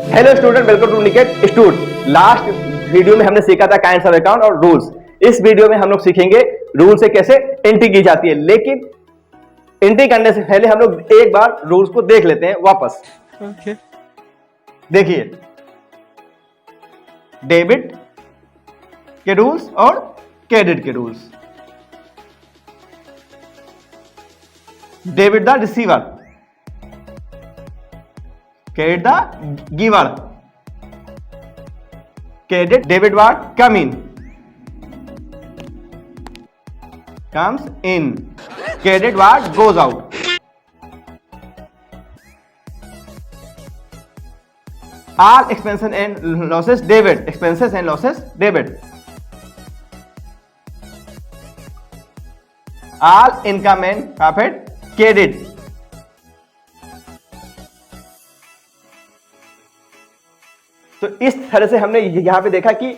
Hello student, welcome to निकेट स्टूड। Last video में हमने सीखा था काइंड्स ऑफ अकाउंट और रूल्स। इस वीडियो में हम लोग सीखेंगे रूल से कैसे एंट्री की जाती है। लेकिन एंट्री करने से पहले हम लोग एक बार रूल्स को देख लेते हैं वापस। देखिए, डेबिट के रूल्स और क्रेडिट के rules. Debit the receiver, credit the giver. Credit debit what come in, comes in. Credit what goes out. All expenses and losses debit, expenses and losses debit. All income and profit credit. तो इस तरह से हमने यहां पे देखा कि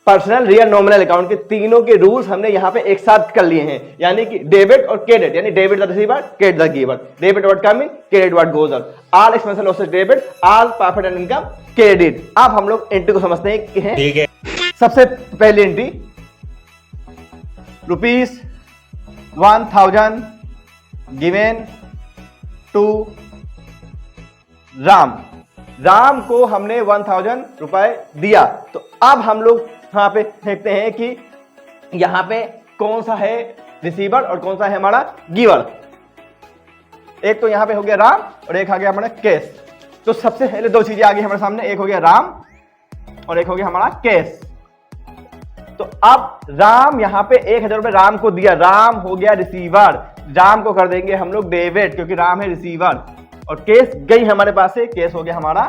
personal, real, nominal account के तीनों के रूल्स हमने यहां पे एक साथ कर लिए हैं। यानी कि डेबिट और क्रेडिट, यानी debit the receiver, credit the giver. Debit what come in, credit what goes out. All expenses losses debit, all profit and income credit. अब हम लोग एंट्री को समझते हैं कि ठीक है। सबसे पहली एंट्री ₹1000 गिवन टू राम को हमने 1000 रुपए दिया। तो अब हम लोग यहां पे देखते हैं कि यहां पे कौन सा है रिसीवर और कौन सा है हमारा गिवर। एक तो यहां पे हो गया राम और एक आ गया हमारा कैश। तो सबसे पहले दो चीजें आ गई हमारे सामने, एक हो गया राम और एक हो गया हमारा कैश। तो अब राम यहां पे 1000 रुपए राम को दिया, राम हो गया रिसीवर। राम को कर देंगे हम लोग डेबिट क्योंकि राम है रिसीवर। और केस गई हमारे पास से, केस हो गया हमारा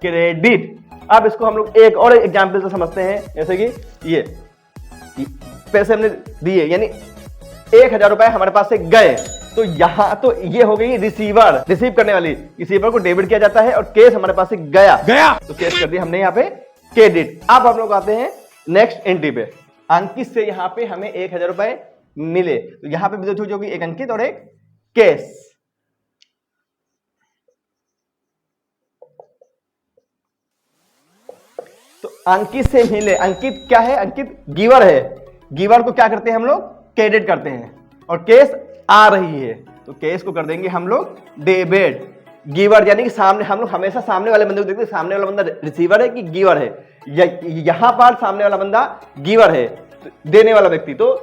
क्रेडिट। अब इसको हम लोग एक और एग्जांपल से समझते हैं। जैसे कि ये पैसे हमने दिए, यानी 1000 रुपए हमारे पास से गए। तो यहां तो ये हो गई रिसीवर, रिसीव करने वाली। रिसीवर को डेबिट किया जाता है और केस हमारे पास से गया तो केस कर दिया हमने यहाँ पे क्रेडिट। अब हम लोग आते हैं नेक्स्ट एंट्री पे। अंकित से यहाँ पे हमें 1000 रुपए मिले। तो यहाँ पे भी जो एक अंकित और एक केस। तो अंकित से मिले, अंकित क्या है, अंकित गिवर है। गिवर को क्या करते हैं हम लोग, क्रेडिट करते हैं। और केस आ रही है तो केस को कर देंगे हम लोग डेबिट। गिवर यानी कि सामने, हम लोग हमेशा सामने वाले बंदे को देखते हैं, सामने वाला बंदा रिसीवर है कि गिवर है। यहां पर सामने वाला बंदा गिवर है, देने वाला व्यक्ति। तो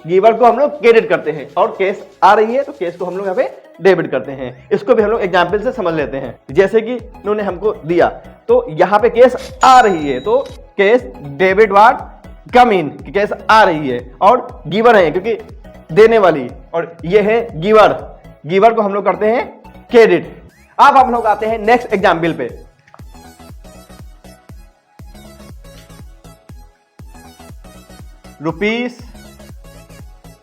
गिवर को हम लोग क्रेडिट करते हैं और केस आ रही है तो केस को हम लोग यहाँ पे डेबिट करते हैं। इसको भी हम लोग एग्जाम्पल से समझ लेते हैं। जैसे कि उन्होंने हमको दिया तो यहाँ पे केस आ रही है तो cash debit what come in, cash आ रही है। और गिवर है क्योंकि देने वाली, और ये है गिवर। गिवर को हम लोग करते हैं क्रेडिट। अब हम लोग आते हैं नेक्स्ट एग्जाम्पल पे।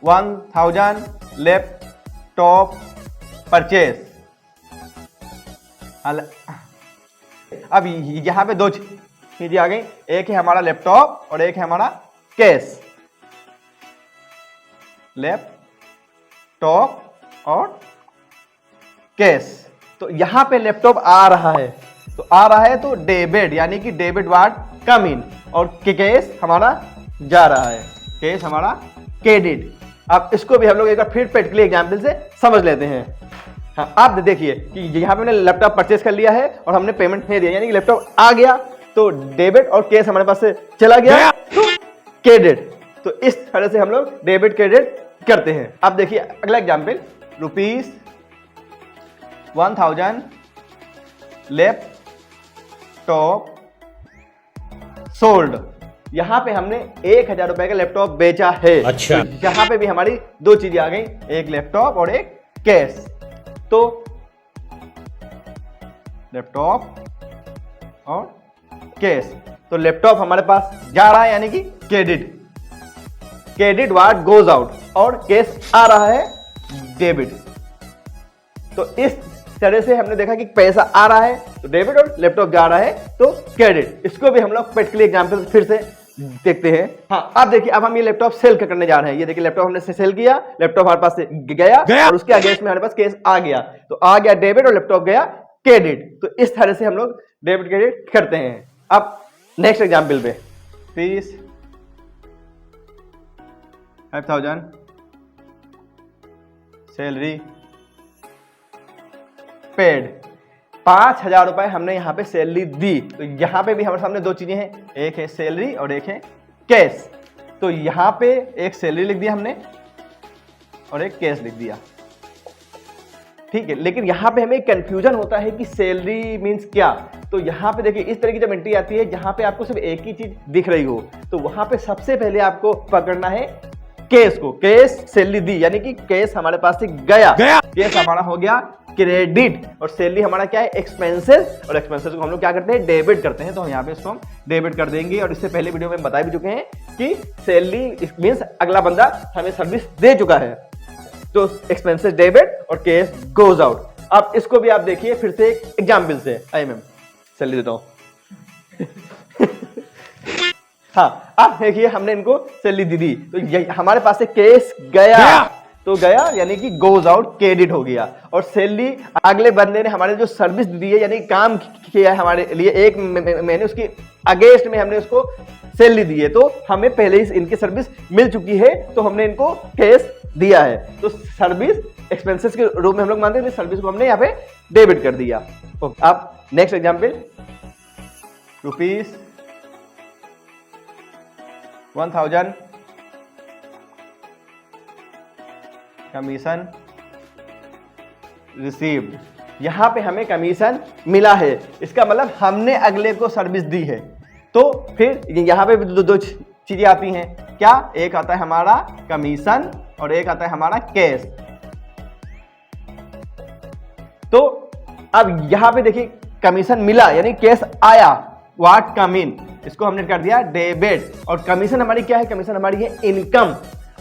₹1000 लैपटॉप परचेस। अब यहां पे दो चीजें आ गई, एक है हमारा लैपटॉप और एक है हमारा कैश। लैपटॉप और कैश। तो यहां पे लैपटॉप आ रहा है तो आ रहा है तो डेबिट, यानी कि डेबिट व्हाट कम इन। और कैश हमारा जा रहा है, कैश हमारा क्रेडिट। अब इसको भी हम लोग एक बार फिर प्रैक्टिकली एग्जांपल से समझ लेते हैं। हाँ, अब देखिए कि यहाँ पे हमने लैपटॉप परचेस कर लिया है और हमने पेमेंट नहीं दिया, यानी कि लैपटॉप आ गया तो डेबिट और कैश हमारे पास से चला गया तो क्रेडिट। तो इस तरह से हम लोग डेबिट क्रेडिट करते हैं। अब देखिए अगला एग्जांपल, ₹1000 लैपटॉप सोल्ड। यहां पे हमने 1000 रुपए का लैपटॉप बेचा है। अच्छा। तो यहां पे भी हमारी दो चीजें आ गई, एक लैपटॉप और एक कैश। तो लैपटॉप और कैश, तो लैपटॉप हमारे पास जा रहा है यानी कि credit. Credit what goes out और कैश आ रहा है डेबिट। तो इस तरह से हमने देखा कि पैसा आ रहा है तो डेबिट और लैपटॉप जा रहा है तो क्रेडिट। इसको भी हम लोग प्रैक्टिकली एग्जांपल फिर से देखते हैं। हाँ, अब देखिए, अब हम ये लैपटॉप सेल करने जा रहे हैं। ये देखिए लैपटॉप हमने सेल किया, लैपटॉप हमारे पास से गया और उसके अगेंस्ट में हमारे पास केस आ गया। तो आ गया डेबिट और लैपटॉप गया क्रेडिट। तो इस तरह से हम लोग डेबिट क्रेडिट करते हैं। अब नेक्स्ट एग्जाम्पल पे फीस 5000, सैलरी पेड 5000 रुपए हमने यहाँ पे सैलरी दी। तो यहाँ पे भी हमारे सामने दो चीजें हैं, एक है सैलरी और एक है कैश। तो यहाँ पे एक सैलरी लिख दिया हमने और एक कैश लिख दिया, ठीक है। लेकिन यहाँ पे हमें कंफ्यूजन होता है कि सैलरी मींस क्या। तो यहाँ पे देखिए इस तरह की जब एंट्री आती है जहाँ पे आपको सिर्फ एक ही चीज दिख रही हो, तो वहां पे सबसे पहले आपको पकड़ना है कैश को। कैश सैलरी दी यानी कि कैश हमारे पास से गया। कैश हमारा हो गया क्रेडिट और सैलरी हमारा क्या है एक्सपेंसेस, और एक्सपेंसेस को हम लोग क्या करते हैं डेबिट करते हैं। तो यहाँ पे इसको हम डेबिट कर देंगे। और इससे पहले वीडियो में बता भी चुके हैं कि सैलरी मींस अगला बंदा हमें सर्विस दे चुका है, तो एक्सपेंसेस डेबिट और कैश गोज आउट। अब इसको भी आप देखिए फिर से एक एग्जाम्पल से। आई मैम सैलरी देता हूं हाँ, अब देखिए हमने इनको सैलरी दी, तो हमारे पास से कैश गया, तो गया यानी कि गोज आउट क्रेडिट हो गया। और सैलरी अगले बंदे ने हमारे जो सर्विस दी है यानी काम किया है हमारे लिए एक महीने, उसकी अगेंस्ट में हमने उसको सैलरी दी है, तो हमें पहले ही इनकी सर्विस मिल चुकी है, तो हमने इनको कैश दिया है। तो सर्विस एक्सपेंसेस के रूप में हम लोग मानते हैं, सर्विस को हमने यहाँ पे डेबिट कर दिया। अब नेक्स्ट एग्जाम्पल ₹1000 कमीशन रिसीव्ड। यहां पे हमें कमीशन मिला है, इसका मतलब हमने अगले को सर्विस दी है। तो फिर यहां पे दो चीजें आती हैं, क्या? एक आता है हमारा कमीशन और एक आता है हमारा कैश। तो अब यहां पे देखिए कमीशन मिला यानी कैश आया, व्हाट कम इन, इसको हमने कर दिया डेबिट। और कमीशन हमारी क्या है? कमीशन हमारी है इनकम,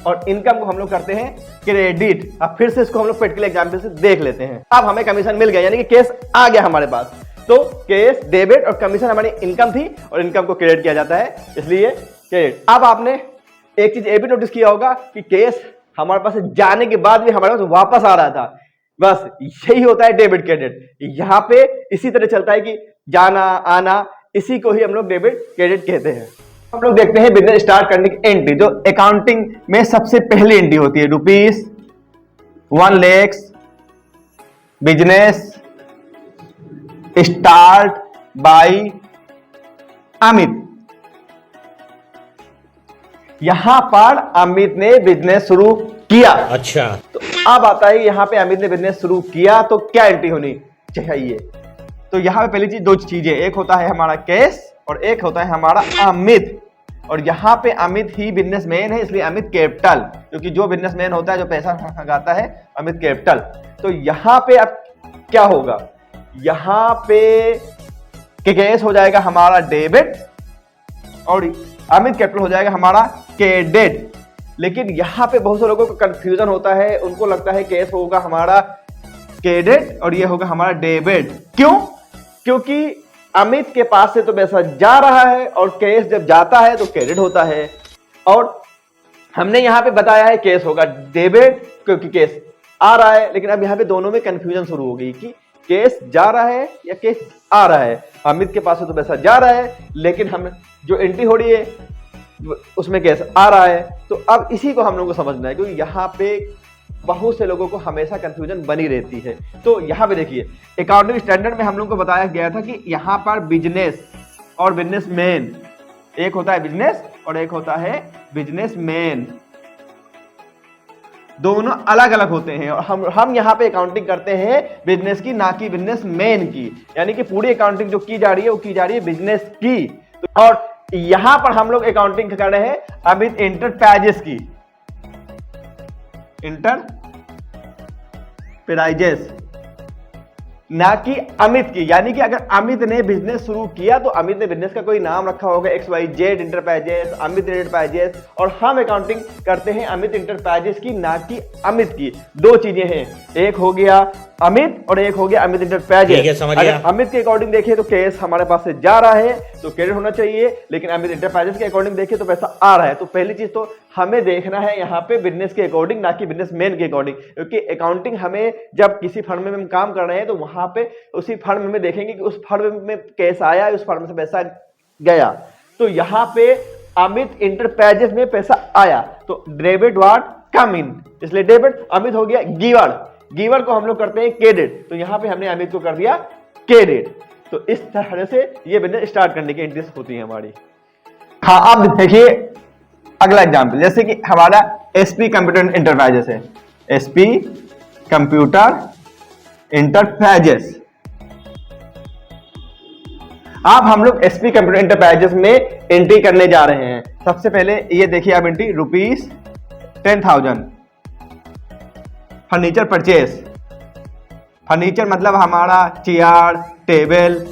और इनकम को हम लोग करते हैं क्रेडिट। अब फिर से इसको हम लोग प्रैक्टिकल एग्जांपल से देख लेते हैं। अब हमें कमीशन मिल गया यानी कि कैश आ गया हमारे पास, तो कैश डेबिट और कमीशन हमारी इनकम थी और इनकम को क्रेडिट किया जाता है, इसलिए क्रेडिट। अब आपने एक चीज ये भी नोटिस किया होगा कि कैश हमारे पास जाने के बाद भी हमारे पास वापस आ रहा था, बस यही होता है डेबिट क्रेडिट। यहाँ पे इसी तरह चलता है कि जाना आना, इसी को ही हम लोग डेबिट क्रेडिट कहते हैं। हम लोग देखते हैं बिजनेस स्टार्ट करने की एंट्री, जो अकाउंटिंग में सबसे पहली एंट्री होती है। ₹1 lakh business start by Amit. यहां पर अमित ने बिजनेस शुरू किया। अच्छा, तो अब आता है यहां पे अमित ने बिजनेस शुरू किया, तो क्या एंट्री होनी चाहिए? तो यहां पे पहली चीज, दो चीजें, एक होता है हमारा कैश और एक होता है हमारा अमित। और यहां पे अमित ही बिजनेसमैन है, इसलिए अमित कैपिटल, क्योंकि जो बिजनेसमैन होता है जो पैसा लगाता है अमित कैपिटल। तो यहां पे अब क्या होगा? यहां पे कैश हो जाएगा हमारा डेबिट और अमित कैपिटल हो जाएगा हमारा क्रेडिट। लेकिन यहां पे बहुत से लोगों को कंफ्यूजन होता है, उनको लगता है कैश होगा हमारा क्रेडिट और ये होगा हमारा डेबिट। क्यों? क्योंकि अमित के पास से तो पैसा जा रहा है और कैश जब जाता है तो क्रेडिट होता है, और हमने यहां पे बताया है कैश होगा डेबिट क्योंकि कैश आ रहा है। लेकिन अब यहां पे दोनों में कंफ्यूजन शुरू हो गई कि कैश जा रहा है या कैश आ रहा है। अमित के पास से तो पैसा जा रहा है, लेकिन हम जो एंट्री हो रही है उसमें कैश आ रहा है। तो अब इसी को हम लोग को समझना है, क्योंकि यहाँ पे बहुत से लोगों को हमेशा कंफ्यूजन बनी रहती है। तो यहाँ पे देखिए अकाउंटिंग स्टैंडर्ड में हम लोग को बताया गया था कि यहाँ पर बिजनेस और बिजनेसमैन, एक होता है बिजनेस और एक होता है बिजनेसमैन, दोनों अलग अलग होते हैं। और हम यहाँ पे अकाउंटिंग करते हैं बिजनेस की, ना कि बिजनेसमैन की। यानी कि पूरी अकाउंटिंग जो की जा रही है वो की जा रही है बिजनेस की। और यहां पर हम लोग अकाउंटिंग कर रहे हैं अमित एंटरप्राइजेस की, एंटरप्राइजेस, ना कि अमित की। यानी कि अगर अमित ने बिजनेस शुरू किया तो अमित ने बिजनेस का कोई नाम रखा होगा, XYZ एंटरप्राइजेस, अमित एंटरप्राइजेस, और हम अकाउंटिंग करते हैं अमित एंटरप्राइजेस की, ना कि अमित की। दो चीजें हैं, एक हो गया अमित और एक हो गया अमित एंटरप्राइजेस। अगर अमित के अकॉर्डिंग देखें तो कैश हमारे पास से जा रहा है तो क्रेडिट होना चाहिए, लेकिन अमित एंटरप्राइजेस के अकॉर्डिंग देखें तो पैसा आ रहा है। तो पहली चीज तो हमें देखना है यहाँ पे बिजनेस के अकॉर्डिंग, ना कि बिजनेसमैन के अकॉर्डिंग, क्योंकि अकाउंटिंग हमें जब किसी फर्म में हम काम कर रहे हैं तो वहां पे उसी फर्म में देखेंगे कि उस फर्म में कैसा आया, उस फर्म से पैसा गया। तो यहाँ पे अमित इंटरप्राइजेस में पैसा आया तो डेबिट वाट कम इन, इसलिए डेबिट। अमित हो गया गिवर, गिवर को हम लोग करते हैं क्रेडिट, तो यहाँ पे हमने अमित को कर दिया क्रेडिट। तो इस तरह से ये बिजनेस स्टार्ट करने की एंट्रीज होती है हमारी। हाँ, अब देखिए अगला एग्जाम्पल, जैसे कि हमारा एसपी कंप्यूटर इंटरप्राइजेस है, एसपी कंप्यूटर इंटरप्राइजेस। अब हम लोग एसपी कंप्यूटर इंटरप्राइजेस में एंट्री करने जा रहे हैं। सबसे पहले ये देखिए आप एंट्री ₹10,000 फर्नीचर परचेस। फर्नीचर मतलब हमारा चेयर, टेबल,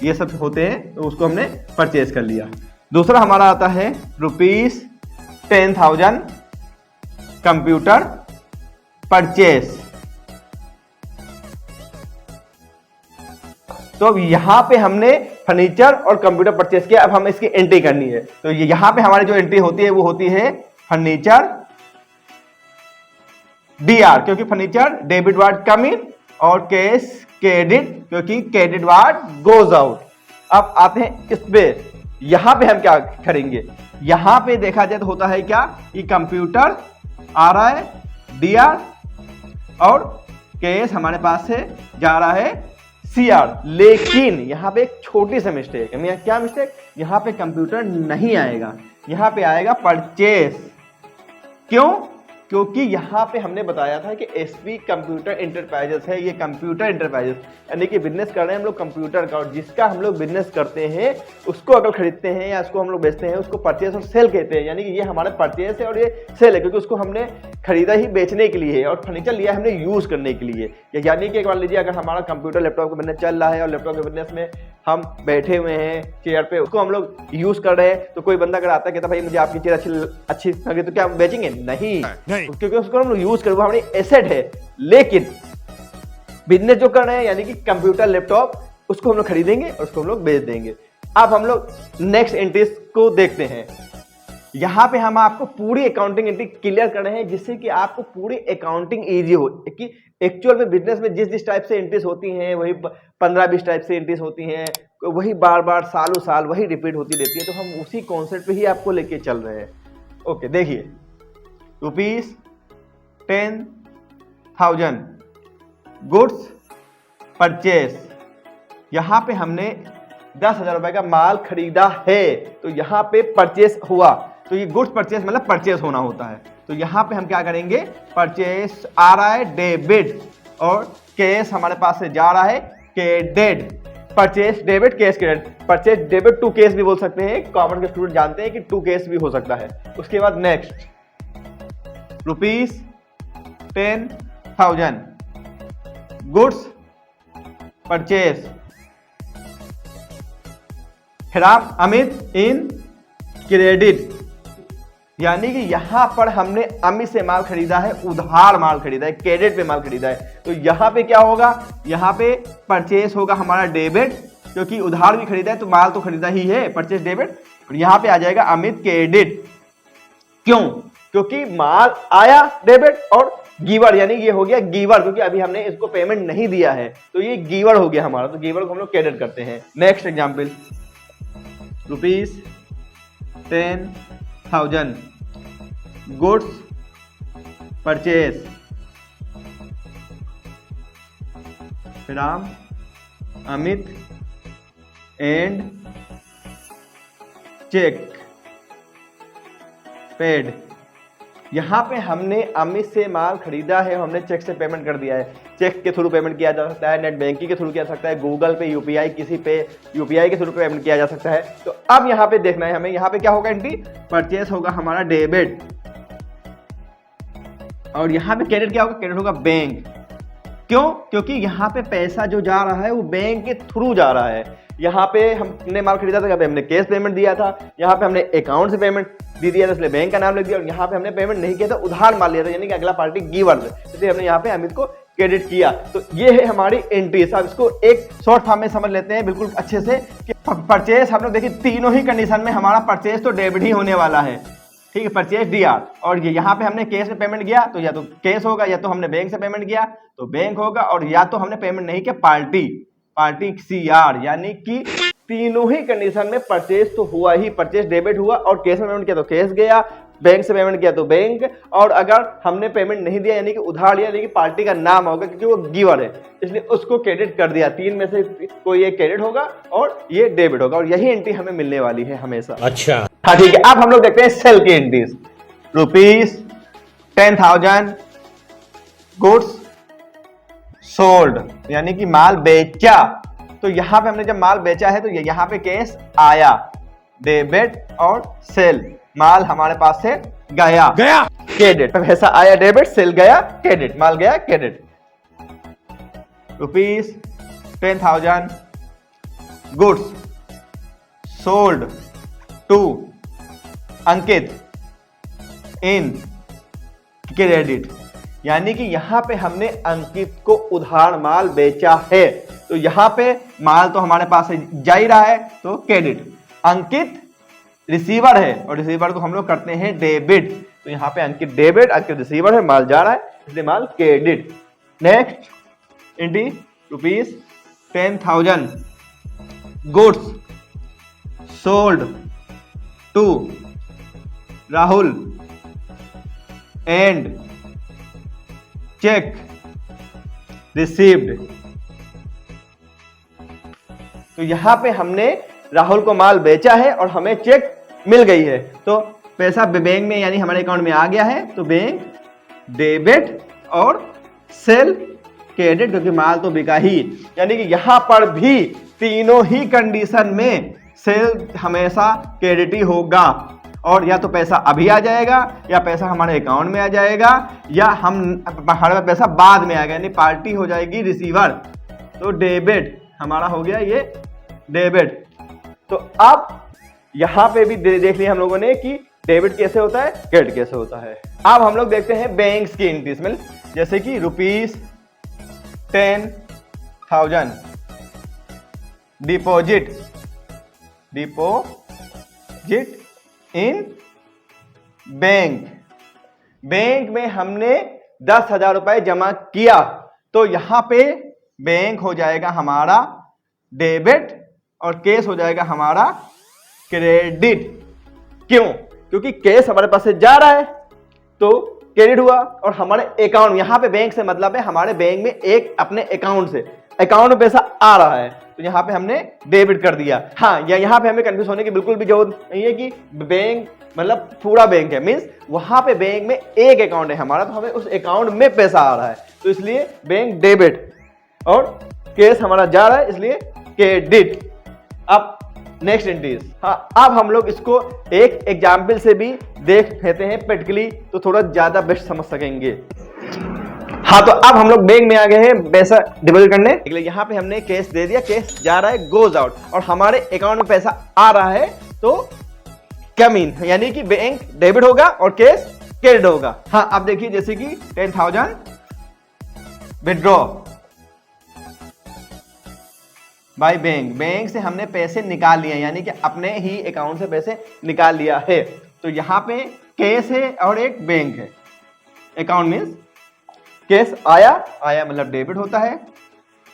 ये सब होते हैं, तो उसको हमने परचेस कर लिया। दूसरा हमारा आता है ₹10,000 कंप्यूटर परचेस। तो यहां पे हमने फर्नीचर और कंप्यूटर परचेस किया। अब हम इसकी एंट्री करनी है, तो यहां पे हमारी जो एंट्री होती है वो होती है फर्नीचर डीआर, क्योंकि फर्नीचर डेबिट वार्ड कम इन, और कैश क्रेडिट क्योंकि क्रेडिट वार्ड गोज आउट। अब आते हैं इस पे, यहां पे हम क्या करेंगे, यहां पे देखा जाए तो होता है क्या कि कंप्यूटर आ रहा है डीआर और कैश हमारे पास से जा रहा है सीआर। लेकिन यहां पे एक छोटी सी मिस्टेक है। क्या मिस्टेक, यहां पे कंप्यूटर नहीं आएगा, यहां पे आएगा परचेस। क्यों, क्योंकि यहां पे हमने बताया था कि एसपी कंप्यूटर इंटरप्राइजेस है, ये कंप्यूटर इंटरप्राइजेस यानी कि बिजनेस कर रहे हैं हम लोग कंप्यूटर का, और जिसका हम लोग बिजनेस करते हैं उसको अगर खरीदते हैं या उसको हम लोग बेचते हैं उसको परचेस और सेल कहते हैं। यानी कि ये हमारा परचेस है और ये सेल है, क्योंकि उसको हमने खरीदा ही बेचने के लिए है और फर्नीचर लिया हमने यूज करने के लिए। यानी कि एक बार लीजिए, अगर हमारा कंप्यूटर लैपटॉप का बिजनेस चल रहा है और लैपटॉप के बिजनेस में हम बैठे हुए हैं चेयर पे, उसको हम लोग यूज कर रहे हैं, तो कोई बंदा अगर आता है कहता भाई मुझे आपकी चेयर अच्छी लगी, तो क्या हम बेचेंगे? नहीं, क्योंकि उसको हम लोग यूज कर, वो हमारी एसेट है। लेकिन बिजनेस जो कर रहे हैं यानी कि कंप्यूटर लैपटॉप, उसको हम लोग खरीदेंगे और उसको हम लोग बेच देंगे। अब हम लोग नेक्स्ट एंट्रीज को देखते हैं। यहां पे हम आपको पूरी अकाउंटिंग एंट्री क्लियर कर रहे हैं, जिससे कि आपको पूरी अकाउंटिंग इजी हो, कि एक्चुअल में बिजनेस में जिस टाइप से एंट्रीज होती हैं वही 15-20 टाइप से एंट्रीज होती हैं, वही बार बार सालों साल वही रिपीट होती रहती है। तो हम उसी कॉन्सेप्ट पे ही आपको लेके चल रहे हैं। ओके, देखिए ₹10,000 गुड्स परचेस। यहां पे हमने 10,000 रुपए का माल खरीदा है, तो यहां पे परचेस हुआ, तो ये गुड्स परचेस मतलब परचेस होना होता है। तो यहां पे हम क्या करेंगे, परचेस आ रहा है डेबिट और कैश हमारे पास से जा रहा है credit. Purchase debit, cash credit. Purchase debit to cash भी बोल सकते हैं, कॉमर्स के स्टूडेंट जानते हैं कि टू कैश भी हो सकता है। उसके बाद next ₹10,000 goods purchase Hiram Amit इन क्रेडिट, यानी कि यहां पर हमने अमित से माल खरीदा है, उधार माल खरीदा है, क्रेडिट पे माल खरीदा है। तो यहां पे क्या होगा, यहां पे परचेस होगा हमारा डेबिट, क्योंकि उधार भी खरीदा है तो माल तो खरीदा ही है, परचेस डेबिट। और यहां पे आ जाएगा अमित क्रेडिट। क्यों, क्योंकि माल आया डेबिट, और गिवर यानी ये हो गया गिवर, क्योंकि अभी हमने इसको पेमेंट नहीं दिया है, तो ये गिवर हो गया हमारा, तो गिवर को हम लोग क्रेडिट करते हैं। Next example, ₹10,000 goods purchase from Amit and cheque paid. यहां पे हमने अमित से माल खरीदा है, हमने चेक से पेमेंट कर दिया है। चेक के थ्रू पेमेंट किया जा सकता है, नेट बैंकिंग के थ्रू किया जा सकता है, गूगल पे, यूपीआई, किसी पे यूपीआई के थ्रू पेमेंट किया जा सकता है। तो अब यहां पे देखना है हमें, यहां पे क्या होगा एंट्री, परचेस होगा हमारा डेबिट, और यहां पे क्रेडिट क्या होगा, क्रेडिट होगा बैंक। क्यों, क्योंकि यहां पे पैसा जो जा रहा है वो बैंक के थ्रू जा रहा है। यहाँ पे हमने माल खरीदा था, यहाँ पे हमने कैश पेमेंट दिया था, यहाँ पे हमने अकाउंट से पेमेंट दे दिया था, इसलिए बैंक का नाम लिख दिया, और यहाँ पे हमने पेमेंट नहीं किया था, उधार माल लिया था, यानी कि अगला पार्टी गिवर है, इसलिए हमने यहाँ पे अमित को क्रेडिट किया। तो ये है हमारी एंट्री। अब इसको एक शॉर्ट फॉर्म में समझ लेते हैं बिल्कुल अच्छे से कि परचेस हम लोग देखिए तीनों ही कंडीशन में हमारा परचेस तो डेबिट ही होने वाला है। ठीक है, परचेज DR। और ये यहाँ पे हमने कैश में पेमेंट किया तो या तो कैश होगा, या तो हमने बैंक से पेमेंट किया तो बैंक होगा, और या तो हमने पेमेंट नहीं किया पार्टी CR। यानी कि तीनों ही कंडीशन में परचेज तो हुआ ही, परचेज डेबिट हुआ, और कैश में पेमेंट किया तो कैश गया, बैंक से पेमेंट किया तो बैंक, और अगर हमने पेमेंट नहीं दिया यानी कि उधार लिया, यानी कि पार्टी का नाम होगा क्योंकि वो गिवर है, इसलिए उसको क्रेडिट कर दिया। तीन में से कोई एक क्रेडिट होगा और ये डेबिट होगा, और यही एंट्री हमें मिलने वाली है हमेशा। अच्छा, हाँ ठीक है। अब हम लोग देखते हैं सेल की एंट्रीज। ₹10,000 गुड्स सोल्ड, यानी कि माल बेचा। तो यहां पे हमने जब माल बेचा है तो यहां पे कैश आया, डेबिट, और सेल माल हमारे पास से गया क्रेडिट। पैसा आया डेबिट, सेल गया क्रेडिट, माल गया credit. ₹10,000 goods sold to Ankit in credit, यानी कि यहां पे हमने अंकित को उधार माल बेचा है, तो यहां पे माल तो हमारे पास से जा ही रहा है तो क्रेडिट। अंकित रिसीवर है और रिसीवर को हम लोग करते हैं डेबिट, तो यहां पे अंकित डेबिट, अंकित रिसीवर है, माल जा रहा है इसलिए माल credit. Next entry ₹10,000 goods sold to Rahul and cheque received. तो यहां पे हमने राहुल को माल बेचा है और हमें चेक मिल गई है, तो पैसा बैंक में यानी हमारे अकाउंट में आ गया है, तो बैंक डेबिट और सेल क्रेडिट, क्योंकि माल तो बिका ही। यानी कि यहां पर भी तीनों ही कंडीशन में सेल हमेशा क्रेडिट ही होगा, और या तो पैसा अभी आ जाएगा, या पैसा हमारे अकाउंट में आ जाएगा, या हमारे पैसा बाद में आएगा, यानी पार्टी हो जाएगी रिसीवर, तो डेबिट हमारा हो गया ये डेबिट। तो अब यहां पे भी देख लिया हम लोगों ने कि डेबिट कैसे होता है, क्रेडिट कैसे होता है। अब हम लोग देखते हैं बैंक्स की एंट्रीज में, जैसे कि ₹10,000 डिपॉजिट इन बैंक में हमने 10,000 रुपए जमा किया, तो यहां पे बैंक हो जाएगा हमारा डेबिट और कैश हो जाएगा हमारा क्रेडिट। क्यों? क्योंकि कैश हमारे पास से जा रहा है तो क्रेडिट हुआ, और हमारे अकाउंट, यहां पे बैंक से मतलब है हमारे बैंक में एक अपने अकाउंट में पैसा आ रहा है, तो यहां पे हमने डेबिट कर दिया। हाँ, या यहां पे हमें कंफ्यूज होने की बिल्कुल भी जरूरत नहीं है कि बैंक मतलब पूरा बैंक है, मींस वहां पे बैंक में एक अकाउंट है हमारा, तो हमें उस अकाउंट में पैसा आ रहा है, तो इसलिए बैंक डेबिट, और कैश हमारा जा रहा है इसलिए क्रेडिट। अब नेक्स्ट एंट्रीज, हाँ अब हम लोग इसको एक एग्जाम्पल से भी देख लेते हैं प्रैक्टिकली, तो थोड़ा ज्यादा बेस्ट समझ सकेंगे। हाँ, तो अब हम लोग बैंक में आ गए हैं पैसा डिपॉजिट करने। यहाँ पे हमने कैश दे दिया, कैश जा रहा है, गोज आउट, और हमारे अकाउंट में पैसा आ रहा है तो कम इन, यानी कि बैंक डेबिट होगा और कैश क्रेडिट होगा। हाँ, अब देखिए जैसे कि 10,000 विड्रॉ बाय बैंक से हमने पैसे निकाल लिए, यानी कि अपने ही अकाउंट से पैसे निकाल लिया है, तो यहाँ पे कैश है और एक बैंक है। अकाउंट मीन्स कैश आया मतलब डेबिट होता है,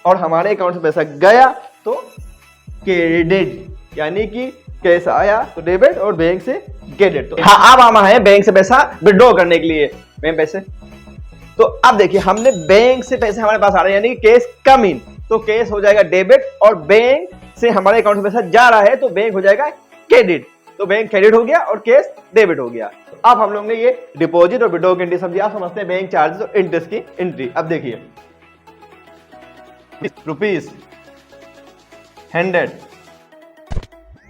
और हमारे अकाउंट से पैसा गया तो क्रेडिट, यानी कि कैश आया तो डेबिट और बैंक से क्रेडिट। तो हाँ, अब आना है बैंक से पैसा विड्रॉ करने के लिए बैंक पैसे। तो अब देखिए हमने बैंक से पैसे हमारे पास आ रहे हैं, यानी कि कैश कम इन, तो कैश हो जाएगा डेबिट, और बैंक से हमारे अकाउंट में पैसा जा रहा है तो बैंक हो जाएगा क्रेडिट, तो बैंक क्रेडिट हो गया और कैश डेबिट हो गया। तो अब हम लोग ने ये डिपॉजिट और विड्रॉ की एंट्री समझी। आप समझते हैं बैंक चार्जेस और इंटरेस्ट की एंट्री। अब देखिए ₹100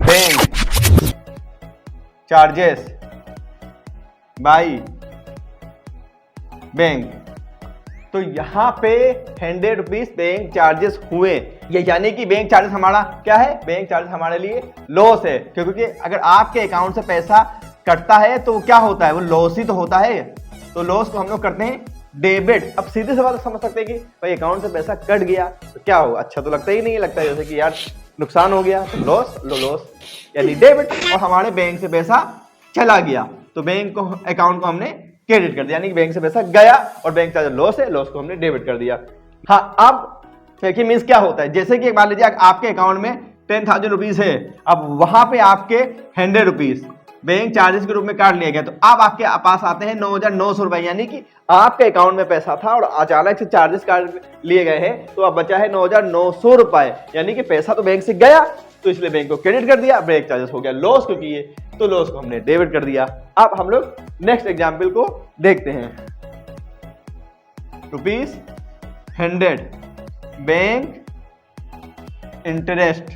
बैंक चार्जेस बाई बैंक, तो यहां पे ₹100 बैंक चार्जेस हुए, ये यानी कि बैंक चार्जेस हमारा क्या है, बैंक चार्जेस हमारे लिए लॉस है, क्योंकि अगर आपके अकाउंट से पैसा कटता है तो क्या होता है, वो लॉस ही तो होता है, तो लॉस को हम लोग करते हैं डेबिट। अब सीधे से बात समझ सकते हैं कि भाई अकाउंट से पैसा कट गया तो क्या होगा, अच्छा तो लगता ही नहीं है, लगता है जैसे कि यार नुकसान हो गया, तो लॉस यानी डेबिट, और हमारे बैंक से पैसा चला गया तो बैंक को अकाउंट को हमने क्रेडिट कर दिया, यानी कि बैंक से पैसा गया और बैंक का जो लॉस है लॉस को हमने डेबिट कर दिया। हाँ, अब देखिए मीन्स क्या होता है, जैसे कि मान लीजिए आपके अकाउंट में 10,000 रुपीज है, अब वहां पे आपके 100 रुपीज बैंक चार्जेस के रूप में काट लिया गया, तो अब आपके पास आते हैं 9,900 रुपए, यानी कि आपके अकाउंट में पैसा था और अचानक से चार्जेस काट लिए गए हैं, तो अब बचा है 9,900 रुपए, यानी कि पैसा तो बैंक से गया तो इसलिए बैंक को क्रेडिट कर दिया, बैंक चार्जेस हो गया लॉस क्योंकि ये, तो लॉस को हमने डेबिट कर दिया। अब हम लोग नेक्स्ट एग्जाम्पल को देखते हैं। ₹100 bank interest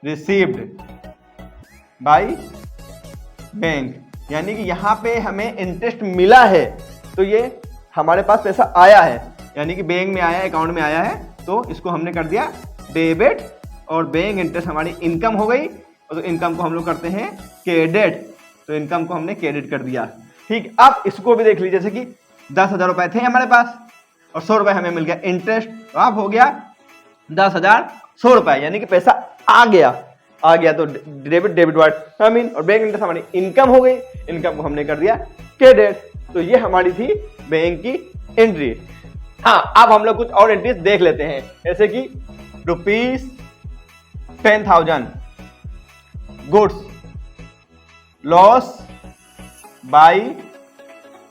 received by bank, यानी कि यहां पे हमें इंटरेस्ट मिला है, तो ये हमारे पास पैसा आया है, यानी कि बैंक में आया है, अकाउंट में आया है, तो इसको हमने कर दिया डेबिट, और बैंक इंटरेस्ट हमारी इनकम हो गई, और तो इनकम को हम लोग करते हैं क्रेडिट, तो इनकम को हमने क्रेडिट कर दिया। ठीक, अब इसको भी देख लीजिए, जैसे कि 10,000 रुपए थे हमारे पास और 100 रुपए हमें मिल गया इंटरेस्ट, तो अब हो गया 10,100 रुपए, यानी कि पैसा आ गया तो डेबिट वर्ड हम इन, और बैंक इंटरेस्ट हमारी इनकम हो गई, इनकम को हमने कर दिया क्रेडिट। तो ये हमारी थी बैंक की एंट्री। हाँ, अब हम लोग कुछ और एंट्रीज देख लेते हैं, जैसे कि ₹10,000 गुड्स लॉस बाय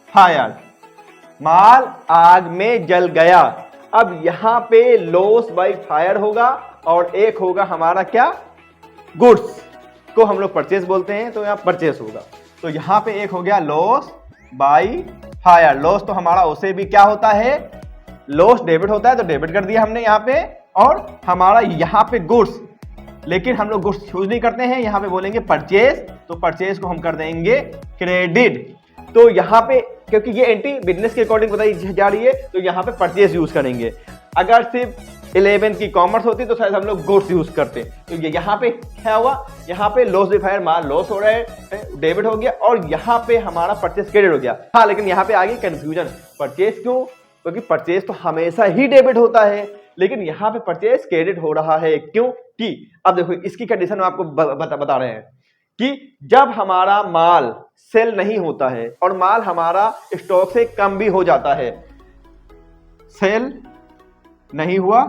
फायर, माल आग में जल गया। अब यहां पे लॉस बाय फायर होगा और एक होगा हमारा क्या, गुड्स को हम लोग परचेस बोलते हैं, तो यहाँ परचेस होगा, तो यहाँ पे एक हो गया लॉस बाय फायर। लॉस तो हमारा उसे भी क्या होता है, लॉस डेबिट होता है, तो डेबिट कर दिया हमने यहाँ पे, और हमारा यहाँ पे गुड्स, लेकिन हम लोग गुड्स यूज नहीं करते हैं, यहाँ पे बोलेंगे परचेस, तो परचेस को हम कर देंगे क्रेडिट। तो यहाँ पे क्योंकि ये एंट्री बिजनेस के अकॉर्डिंग बताई जा रही है, तो यहाँ पे परचेस यूज करेंगे। अगर सिर्फ 11 की कॉमर्स होती तो शायद हम लोग गुड्स यूज करते, तो ये यहाँ पे क्या हुआ, यहाँ पे loss by fire, mall loss हो रहा है, डेबिट हो गया, और यहाँ पे हमारा परचेस क्रेडिट हो गया। हाँ, लेकिन यहाँ पे आ गई कंफ्यूजन, परचेस क्यों, क्योंकि परचेस तो हमेशा ही डेबिट होता है, लेकिन यहाँ पे परचेस क्रेडिट हो रहा है, क्यों कि अब देखो इसकी कंडीशन आपको बता रहे हैं कि जब हमारा माल सेल नहीं होता है और माल हमारा स्टॉक से कम भी हो जाता है, सेल नहीं हुआ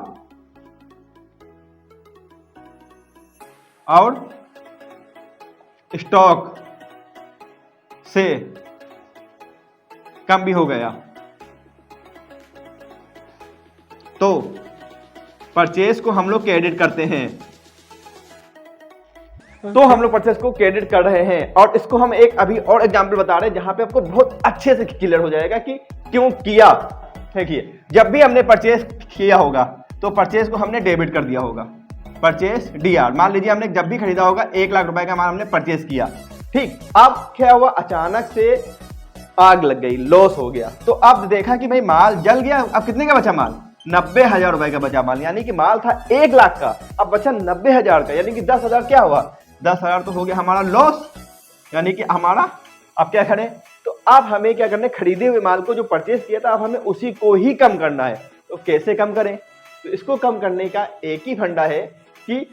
और स्टॉक से कम भी हो गया, तो परचेस को हम लोग क्रेडिट करते हैं। तो हम लोग परचेस को क्रेडिट कर रहे हैं, और इसको हम एक अभी और एग्जांपल बता रहे हैं जहां पे आपको बहुत अच्छे से क्लियर हो जाएगा कि क्यों किया। देखिए, जब भी हमने परचेस किया होगा तो परचेस को हमने डेबिट कर दिया होगा, परचेस डीआर। मान लीजिए हमने जब भी खरीदा होगा 1 लाख रुपए का माल हमने परचेस किया, ठीक, अब क्या हुआ, अचानक से आग लग गई, लॉस हो गया, तो अब देखा कि भाई माल जल गया, अब कितने का बचा माल, 90,000 रुपए का बचा माल, यानी कि माल था 1 लाख का, अब बचा 90,000 का, यानी कि 10,000 क्या हुआ, 10,000 तो हो गया हमारा लॉस, यानी कि हमारा, अब क्या करें, तो अब हमें क्या करना है, खरीदे हुए माल को जो परचेस किया था अब हमें उसी को ही कम करना है। तो कैसे कम करें, तो इसको कम करने का एक ही फंडा है कि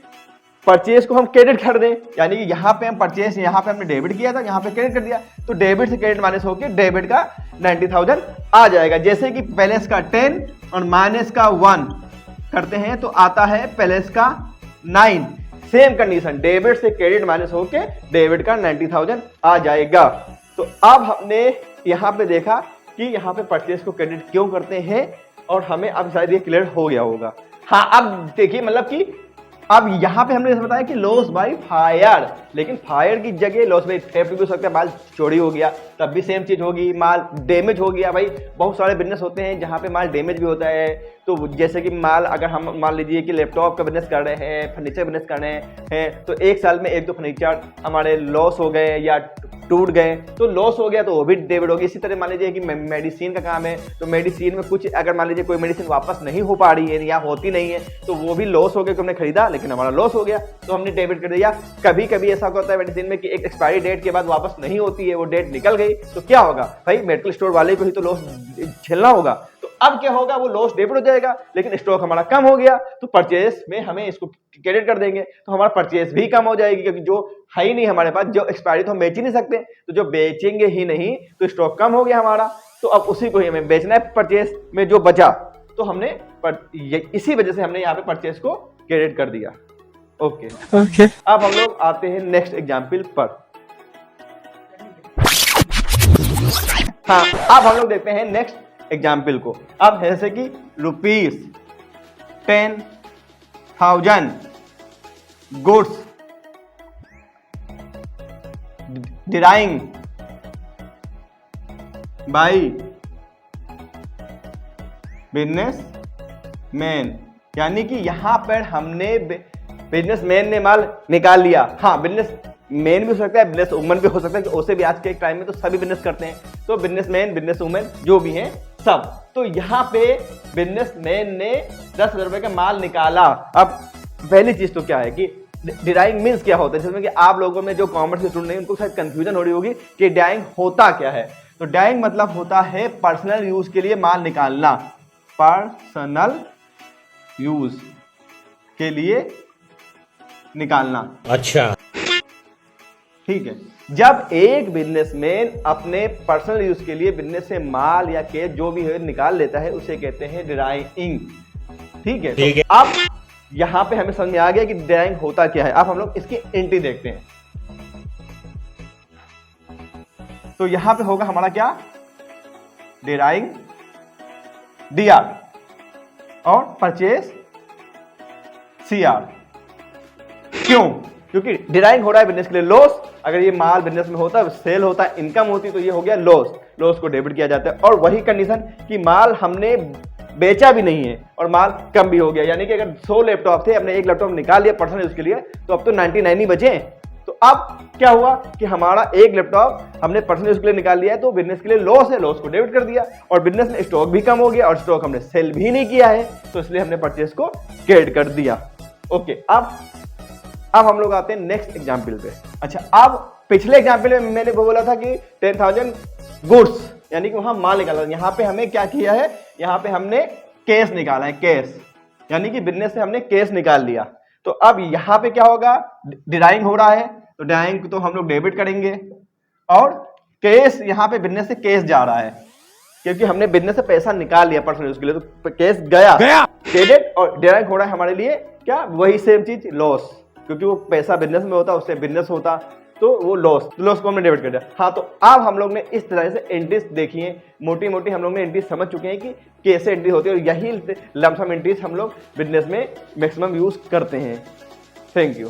परचेस को हम क्रेडिट कर दें, यानी कि यहाँ पे हम परचेस, यहाँ पे हमने डेबिट किया था, यहाँ पे क्रेडिट कर दिया, तो डेबिट से क्रेडिट माइनस होकर डेबिट का 90,000 आ जाएगा। जैसे कि प्लस का 10 और माइनस का 1 करते हैं तो आता है प्लस का 9। सेम कंडीशन, डेबिट से क्रेडिट माइनस होके डेबिट का 90,000 आ जाएगा। तो अब हमने यहाँ पे देखा कि यहाँ पे परचेस को क्रेडिट क्यों करते हैं, और हमें अब शायद ये क्लियर हो गया होगा। हाँ, अब देखिए, मतलब कि अब यहाँ पे हमने जैसे बताया कि लॉस बाय फायर, लेकिन फायर की जगह लॉस बाय थेफ्ट भी हो सकता है, माल चोरी हो गया तब भी सेम चीज होगी, माल डैमेज हो गया, भाई बहुत सारे बिजनेस होते हैं जहाँ पे माल डैमेज भी होता है। तो जैसे कि माल, अगर हम मान लीजिए कि लैपटॉप का बिजनेस कर रहे हैं, फर्नीचर बिजनेस कर रहे हैं, तो एक साल में 1-2 फर्नीचर हमारे लॉस हो गए या टूट गए, तो लॉस हो गया तो वो भी डेबिट हो गया। इसी तरह मान लीजिए कि मेडिसिन का काम है, तो मेडिसिन में कुछ अगर मान लीजिए कोई मेडिसिन वापस नहीं हो पा रही है या होती नहीं है, तो वो भी लॉस हो गया, हमने खरीदा लेकिन हमारा लॉस हो गया तो हमने डेबिट कर दिया। कभी कभी ऐसा होता है मेडिसिन में कि एक एक्सपायरी डेट के बाद वापस नहीं होती है, वो डेट निकल गई, तो क्या होगा भाई, मेडिकल स्टोर वाले को ही तो लॉस झेलना होगा। तो अब क्या होगा, वो लॉस डेबिट हो जाएगा, लेकिन स्टॉक हमारा कम हो गया तो परचेस में हमें इसको क्रेडिट कर देंगे, तो हमारा परचेस भी कम हो जाएगी, क्योंकि जो है ही नहीं हमारे पास, जो एक्सपायरी तो हम बेच ही नहीं सकते, तो जो बेचेंगे ही नहीं तो स्टॉक कम हो गया हमारा, तो अब उसी को ही हमें बेचना है। परचेस में जो बचा तो हमने इसी वजह से हमने यहाँ पे परचेस को क्रेडिट कर दिया। ओके। अब हम लोग आते हैं नेक्स्ट एग्जाम्पल पर। हाँ, अब हम लोग देखते हैं नेक्स्ट एग्जाम्पल को। अब जैसे कि ₹10,000 गुड्स डिराइंग बाई बिजनेसमैन, यानी कि यहां पर हमने बिजनेसमैन ने माल निकाल लिया। हाँ, बिजनेस मैन भी हो सकता है, बिजनेस वुमन भी हो सकता है, कि उसे भी आज के टाइम में तो सभी बिजनेस करते हैं, तो बिजनेसमैन बिजनेस वुमन जो भी हैं सब। तो यहाँ पे बिजनेसमैन ने 10,000 रुपए का माल निकाला। अब पहली चीज तो क्या है कि डिराइंग मीन्स क्या होता है, जिसमें कि आप लोगों में जो कॉमर्स के स्टूडेंट हैं उनको शायद कंफ्यूजन हो रही होगी कि डाइंग होता क्या है। तो डाइंग मतलब होता है पर्सनल यूज के लिए माल निकालना, पर्सनल यूज के लिए निकालना। अच्छा, ठीक है। जब एक बिजनेसमैन अपने पर्सनल यूज के लिए बिजनेस से माल या कैश जो भी है निकाल लेता है, उसे कहते हैं डिराइंग। ठीक है, ठीक है। तो अब यहां पे हमें समझ में आ गया कि डिराइंग होता क्या है। अब हम लोग इसकी एंट्री देखते हैं। तो यहां पे होगा हमारा क्या, डिराइंग DR और परचेस CR। क्यों? क्योंकि डिराइंग हो रहा है बिजनेस के लिए लॉस, अगर ये माल बिजनेस में होता है, सेल होता है, इनकम होती, तो ये हो गया लॉस, लॉस को डेबिट किया जाता है। और वही कंडीशन कि माल हमने बेचा भी नहीं है और माल कम भी हो गया, यानी कि अगर 100 लैपटॉप थे, हमने एक लैपटॉप निकाल लिया पर्सनल यूज के लिए, तो अब तो 99 ही बचे। तो अब क्या हुआ कि हमारा एक लैपटॉप हमने पर्सनल यूज के लिए निकाल लिया है, तो बिजनेस के लिए लॉस है, लॉस को डेबिट कर दिया, और बिजनेस में स्टॉक भी कम हो गया और स्टॉक हमने सेल भी नहीं किया है, तो इसलिए हमने परचेस को क्रेडिट कर दिया। ओके, अब हम लोग आते हैं नेक्स्ट एग्जाम्पल पे। अच्छा, अब पिछले एग्जाम्पल में मैंने बोला था कि 10,000 गुड्स, यानी कि वहां माल निकाला। यहाँ पे हमें क्या किया है, यहाँ पे हमने कैश निकाला है, कैश, यानी कि बिजनेस से हमने कैश निकाल लिया। तो अब यहाँ पे क्या होगा, डिराइंग हो रहा है, तो डिराइंग तो हम लोग डेबिट करेंगे, और कैश यहाँ पे बिजनेस से कैश जा रहा है, क्योंकि हमने बिजनेस से पैसा निकाल लिया पर्सनल यूज के लिए, तो कैश गया क्रेडिट, और डिराइंग हो रहा है हमारे लिए क्या, वही सेम चीज लॉस, क्योंकि वो पैसा बिजनेस में होता, उससे बिजनेस होता, तो वो लॉस को हमने डेबिट कर दिया। हाँ, तो अब हम लोग ने इस तरह से एंट्रीज देखी है, मोटी मोटी हम लोग ने एंट्रीज समझ चुके हैं कि कैसे एंट्री होती है, और यही लमसम एंट्रीज हम लोग बिजनेस में मैक्सिमम यूज करते हैं। Thank you.